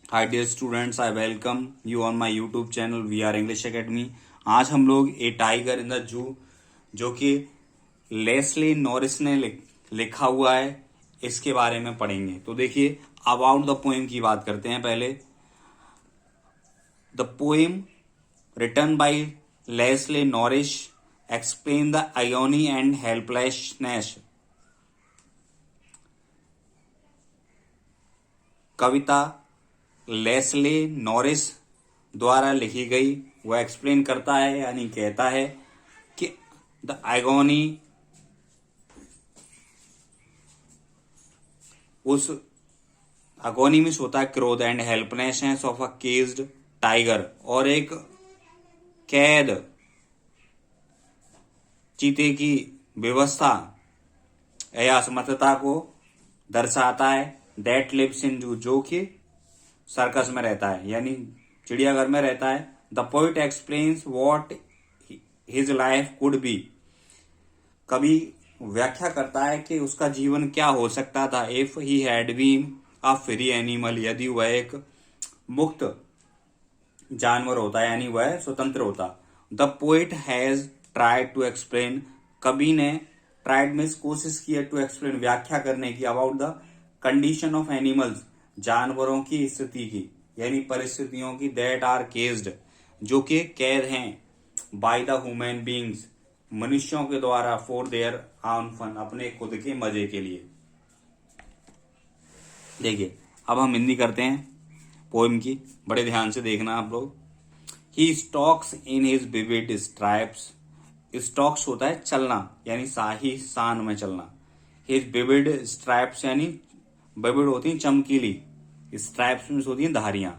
Hi dear students, I welcome you on my YouTube channel we are English academy. आज हम लोग ए tiger in the zoo जो कि Leslie Norris ने लिखा हुआ है इसके बारे में पढ़ेंगे। तो देखिए, अबाउट द पोएम की बात करते हैं पहले। The poem written by Leslie Norris explain the agony and helplessness. कविता लेस्ली नॉरिस द्वारा लिखी गई। वह एक्सप्लेन करता है यानी कहता है कि द एगोनी, उस अगोनी में होता है क्रोध and helplessness of a caged tiger, और एक कैद चीते की व्यवस्था या असमर्थता को दर्शाता है। दैट लिव्स इन जू, जो कि सर्कस में रहता है यानी चिड़ियाघर में रहता है। The poet explains what his life could be. कवि व्याख्या करता है कि उसका जीवन क्या हो सकता था। If he had been a free animal, यदि वह एक मुक्त जानवर होता यानी वह स्वतंत्र होता। The poet has tried to explain, कवि ने ट्राइड में कोशिश की है टू एक्सप्लेन, व्याख्या करने की, about the condition of animals, जानवरों की स्थिति की यानी परिस्थितियों की, दैट आर केज्ड, जो कि कैद हैं, बाय द ह्यूमन बींग्स, मनुष्यों के द्वारा, फॉर देयर ओन फन, अपने खुद के मजे के लिए। देखिए, अब हम हिंदी करते हैं पोएम की, बड़े ध्यान से देखना आप लोग। He stalks in his vivid stripes, stalks होता है चलना यानी शाही शान में चलना। हिज विविड स्ट्राइप्स यानी विविड होती हैं चमकीली, स्ट्राइप्स में होती हैं धारियां।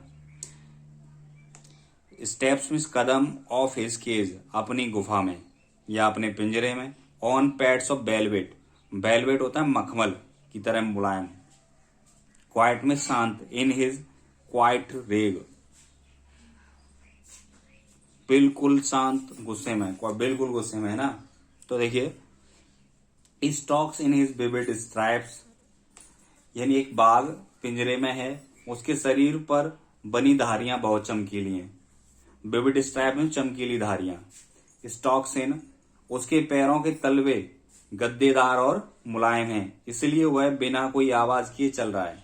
स्टेप्स में कदम, ऑफ हिज केज, अपनी गुफा में या अपने पिंजरे में। On pads of velvet, velvet होता है मखमल की तरह मुलायम। क्वाइट में शांत, इन हिज क्वाइट रेग, बिल्कुल शांत, गुस्से में, बिल्कुल गुस्से में है ना। तो देखिए, stocks in his vivid stripes यानी एक बाघ पिंजरे में है, उसके शरीर पर बनी धारियां बहुत चमकीली हैं। विविड स्ट्राइप में चमकीली धारियां। स्टॉक्स इन, उसके पैरों के तलवे गद्देदार और मुलायम हैं, इसलिए वह बिना कोई आवाज किए चल रहा है।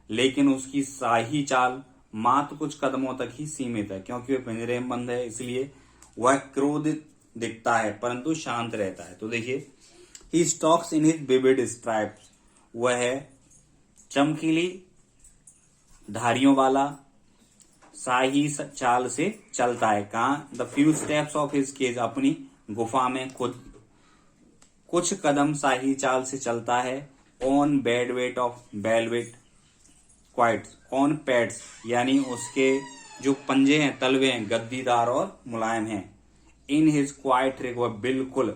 लेकिन उसकी शाही चाल मात्र कुछ कदमों तक ही सीमित है, क्योंकि वह पिंजरे में बंद है, इसलिए वह क्रोधित दिखता है परंतु शांत रहता है। तो देखिए, he stalks in his vivid stripes, वह है चमकीली धारियों वाला, शाही चाल से चलता है। कहाँ? The few steps of his cage, अपनी गुफा में खुद कुछ कदम शाही चाल से चलता है। On bed weight of velvet quite, on pads यानी उसके जो पंजे हैं, तलवे हैं, गद्दीदार और मुलायम हैं। इन हिज क्वाइट रेग, वह बिल्कुल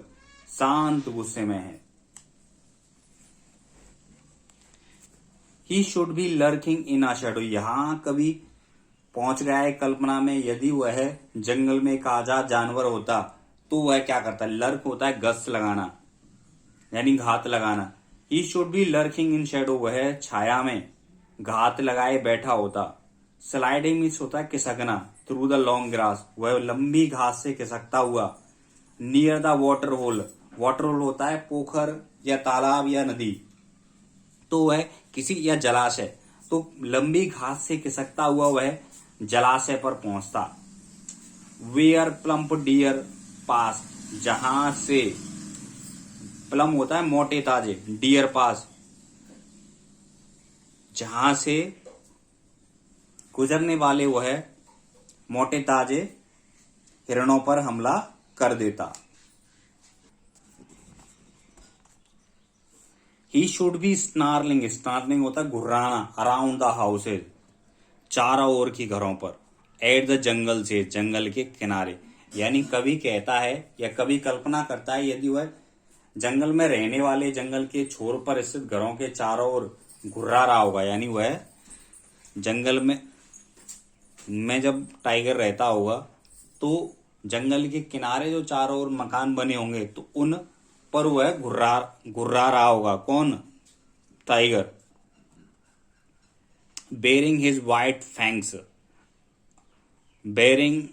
शांत गुस्से में है। He should be lurking in a shadow, यहां कभी पहुंच गया है कल्पना में। यदि वह जंगल में एक आजाद जानवर होता तो वह क्या करता है? लर्क होता है गश्त लगाना यानी घात लगाना। He should be lurking in Shadow, वह छाया में घात लगाए बैठा होता। स्लाइडिंग मीन्स होता है खिसकना। थ्रू द लॉन्ग ग्रास, वह लंबी घास से खिसकता हुआ। Near the water hole, water hole होता है पोखर या तालाब या नदी, तो वह किसी या जलाशय, तो लंबी घास से खिसकता हुआ वह जलाशय पर पहुंचता। वेयर प्लम्प डियर पास, जहां से प्लम होता है मोटे ताजे, डियर पास जहां से गुजरने वाले वह मोटे ताजे हिरणों पर हमला कर देता। He should be snarling, snarling होता है घुर्राना, अराउंड द हाउसेज, चारों ओर की घरों पर। एट द जंगल से, जंगल के किनारे, यानी कवि कहता है या कवि कल्पना करता है यदि वह जंगल में रहने वाले जंगल के छोर पर स्थित घरों के चारों ओर घुर्रा रहा होगा, यानी वह जंगल में जब टाइगर रहता होगा तो जंगल के किनारे जो चारों ओर मकान बने होंगे तो उन पर वह घुर्रा रहा होगा। कौन? Tiger. Baring his white fangs, baring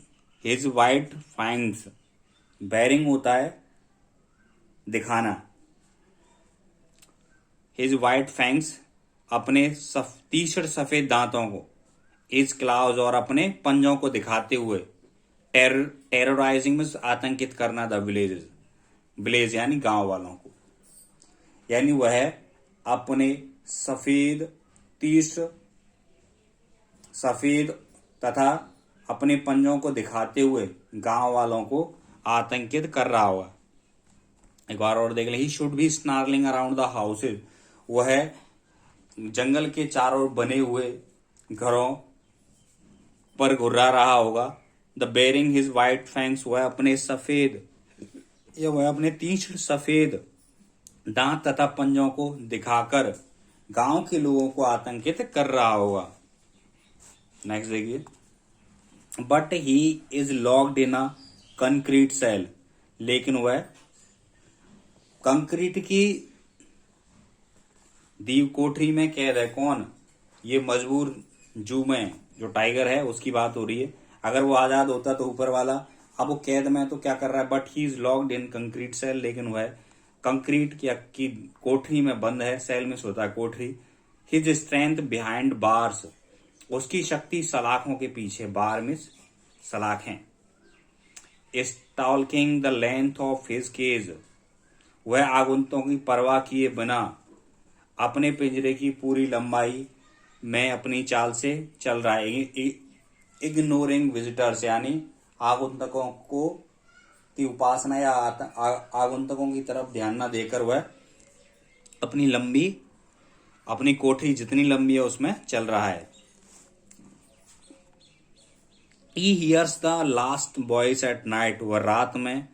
his white fangs, baring होता है दिखाना, हिज वाइट फैंग्स अपने तीक्ष्ण सफेद दांतों को, हिज क्लाउज और अपने पंजों को दिखाते हुए, टेरराइजिंग में आतंकित करना द विलेजेस, विलेज यानी गांव वालों को, यानी वह अपने सफेद तथा अपने पंजों को दिखाते हुए गांव वालों को आतंकित कर रहा होगा। एक बार और देख ले, he should be snarling around the houses, वह जंगल के चारों ओर बने हुए घरों पर घुर्रा रहा होगा। The baring his white fangs, वह अपने तीक्ष्ण सफेद दांत तथा पंजों को दिखाकर गांव के लोगों को आतंकित कर रहा होगा। नेक्स्ट देखिए, but he is locked in a concrete cell, लेकिन वह कंक्रीट की दीव कोठरी में कैद है। कौन? ये मजबूर जू में जो टाइगर है उसकी बात हो रही है। अगर वो आजाद होता तो ऊपर वाला, अब वो कैद में तो क्या कर रहा है? But he is locked in concrete cell, लेकिन वह कंक्रीट की कोठरी में बंद है। सेल में सोता है कोठरी। हिज स्ट्रेंथ बिहाइंड बार्स, उसकी शक्ति सलाखों के पीछे, बार में सलाखें। Stalking the length of his cage, वह आगंतुकों की परवाह किए बिना अपने पिंजरे की पूरी लंबाई में अपनी चाल से चल रहा है। इग्नोरिंग विजिटर्स, यानी आगंतुकों को की उपासना या आगंतुकों की तरफ ध्यान न देकर वह अपनी कोठरी जितनी लंबी है उसमें चल रहा है। He hears the last voice at night, वह रात में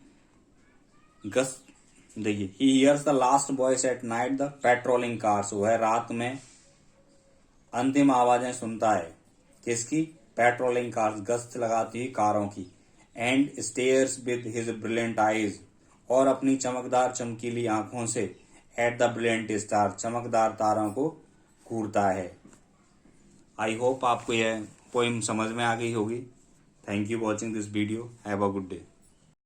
देखिए, he hears the last voice at night the patrolling cars, वह रात में अंतिम आवाजें सुनता है। किसकी? पेट्रोलिंग कार्स, गश्त लगाती हुई कारों की। And stairs with his brilliant eyes, और अपनी चमकदार चमकीली आंखों से एट द ब्रिलियंट स्टार, चमकदार तारों को घूरता है। आई होप आपको यह पोइम समझ में आ गई होगी। Thank you watching this video. Have a good day.